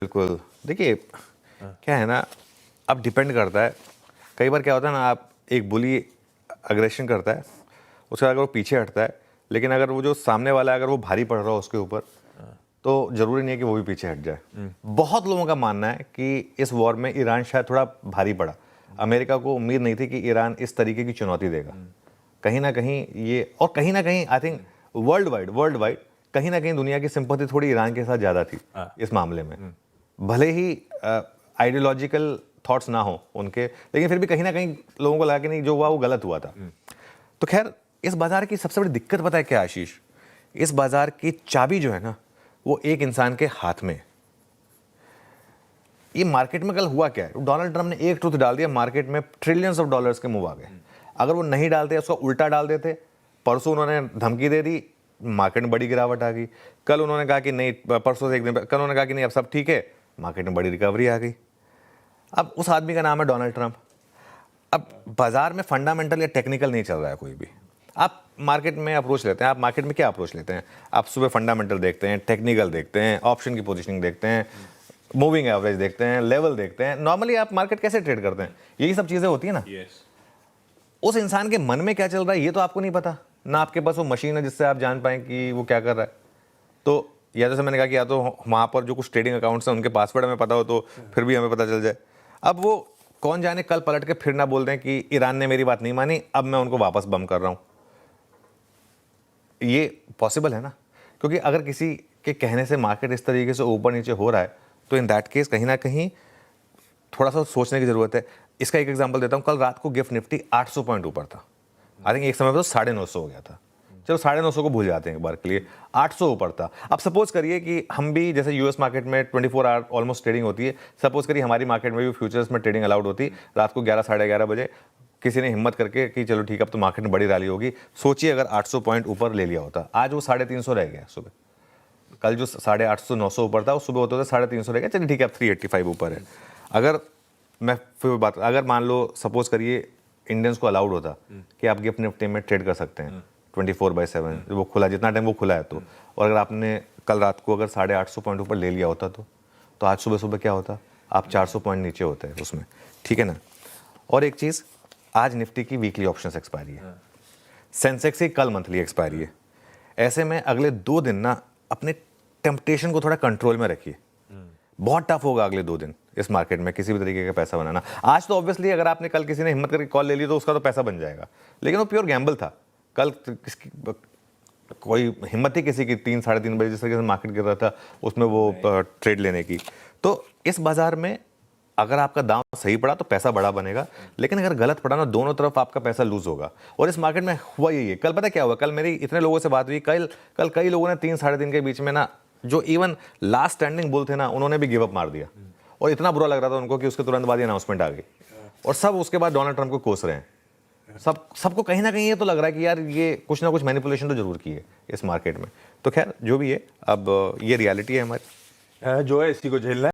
बिल्कुल। देखिए क्या है ना, अब डिपेंड करता है। कई बार क्या होता है ना, आप एक बुली अग्रेशन करता है, उसके बाद अगर वो पीछे हटता है, लेकिन अगर वो जो सामने वाला है अगर वो भारी पड़ रहा हो उसके ऊपर, तो ज़रूरी नहीं है कि वो भी पीछे हट जाए। बहुत लोगों का मानना है कि इस वॉर में ईरान शायद थोड़ा भारी पड़ा। अमेरिका को उम्मीद नहीं थी कि ईरान इस तरीके की चुनौती देगा। कहीं ना कहीं ये, और कहीं ना कहीं आई थिंक वर्ल्ड वाइड कहीं ना कहीं दुनिया की सिंपैथी थोड़ी ईरान के साथ ज़्यादा थी इस मामले में। भले ही आइडियोलॉजिकल थॉट्स ना हो उनके, लेकिन फिर भी कहीं ना कहीं लोगों को लगा कि नहीं, जो हुआ वो गलत हुआ था। तो खैर, इस बाजार की सबसे बड़ी दिक्कत पता है क्या आशीष? इस बाजार की चाबी जो है ना, वो एक इंसान के हाथ में है। ये मार्केट में कल हुआ क्या है, डोनाल्ड ट्रंप ने एक ट्रूथ डाल दिया, मार्केट में ट्रिलियंस ऑफ डॉलर्स के मूव आ गए। अगर वो नहीं डालते, उसका उल्टा डाल देते, परसों उन्होंने धमकी दे दी, मार्केट में बड़ी गिरावट आ गई। कल उन्होंने कहा कि नहीं, परसों से एक दिन कल उन्होंने कहा कि नहीं अब सब ठीक है, मार्केट में बड़ी रिकवरी आ गई। अब उस आदमी का नाम है डोनाल्ड ट्रंप। अब बाजार में फंडामेंटल या टेक्निकल नहीं चल रहा है कोई भी। आप मार्केट में अप्रोच लेते हैं, आप मार्केट में क्या अप्रोच लेते हैं? आप सुबह फंडामेंटल देखते हैं, टेक्निकल देखते हैं, ऑप्शन की पोजीशनिंग देखते हैं, मूविंग एवरेज देखते हैं, लेवल देखते हैं। नॉर्मली आप मार्केट कैसे ट्रेड करते हैं? यही सब चीज़ें होती है ना। उस इंसान के मन में क्या चल रहा है ये तो आपको नहीं पता ना। आपके पास वो मशीन है जिससे आप जान पाएं कि वो क्या कर रहा है। तो या जैसे मैंने कहा कि या तो वहाँ पर जो कुछ ट्रेडिंग अकाउंट्स हैं उनके पासवर्ड हमें पता हो तो फिर भी हमें पता चल जाए। अब वो कौन जाने कल पलट के फिर ना बोल दें कि ईरान ने मेरी बात नहीं मानी, अब मैं उनको वापस बम कर रहा हूँ। ये पॉसिबल है ना, क्योंकि अगर किसी के कहने से मार्केट इस तरीके से ऊपर नीचे हो रहा है तो इन दैट केस कहीं ना कहीं थोड़ा सा सोचने की जरूरत है। इसका एक एग्जांपल देता हूँ। कल रात को गिफ्ट निफ्टी 800 पॉइंट ऊपर था। आई थिंक एक समय पर तो 950 हो गया था। चलो 950 को भूल जाते हैं एक बार के लिए, 800 ऊपर था। अब सपोज करिए कि हम भी, जैसे यूएस मार्केट में 24 आवर ऑलमोस्ट ट्रेडिंग होती है, सपोज करिए हमारी मार्केट में भी फ्यूचर्स में ट्रेडिंग अलाउड होती, रात को 11 साढ़े 11 बजे किसी ने हिम्मत करके कि चलो ठीक है अब तो मार्केट में बड़ी रैली होगी, सोचिए अगर 800 पॉइंट ऊपर ले लिया होता। आज वो 350 रह गया सुबह। कल जो 850 900 ऊपर था, वो सुबह होते होते 350 रह गया। चलिए ठीक है, अब 385 ऊपर है। अगर मैं फिर बात, अगर मान लो सपोज करिए इंडियंस को अलाउड होता कि आप गिफ्ट निफ्टी में ट्रेड कर सकते हैं 24/7, वो खुला जितना टाइम वो खुला है, तो और अगर आपने कल रात को अगर 850 पॉइंट ऊपर ले लिया होता तो आज सुबह सुबह क्या होता? आप 400 पॉइंट नीचे होते हैं उसमें, ठीक है ना। और एक चीज़, आज निफ्टी की वीकली ऑप्शंस एक्सपायरी है, सेंसेक्स की कल मंथली एक्सपायरी है। ऐसे में अगले 2 दिन ना अपने टेम्पटेशन को थोड़ा कंट्रोल में रखिए। बहुत टफ होगा अगले 2 दिन इस मार्केट में किसी भी तरीके का पैसा बनाना। आज तो ऑब्वियसली अगर आपने कल किसी ने हिम्मत करके कॉल ले ली तो उसका तो पैसा बन जाएगा, लेकिन वो प्योर गैम्बल था। कल कोई हिम्मत थी किसी की 3 साढ़े 3 बजे जिस तरीके से मार्केट गिर रहा था उसमें वो ट्रेड लेने की। तो इस बाजार में अगर आपका दांव सही पड़ा तो पैसा बड़ा बनेगा, लेकिन अगर गलत पड़ा ना, दोनों तरफ आपका पैसा लूज होगा। और इस मार्केट में हुआ यही है। कल पता क्या हुआ? कल मेरी इतने लोगों से बात हुई, कल कई लोगों ने 3 साढ़े 3 के बीच में ना, जो इवन लास्ट स्टैंडिंग बुल थे ना, उन्होंने भी गिव अप मार दिया। और इतना बुरा लग रहा था उनको कि उसके तुरंत बाद ये अनाउंसमेंट आ गई और सब उसके बाद डोनाल्ड ट्रंप को कोस रहे हैं। सबको कहीं ना कहीं ये तो लग रहा है कि यार ये कुछ ना कुछ मैनिपुलेशन तो जरूर की है इस मार्केट में। तो खैर जो भी है, अब ये रियलिटी है हमारी, जो है इसी को झेलना है।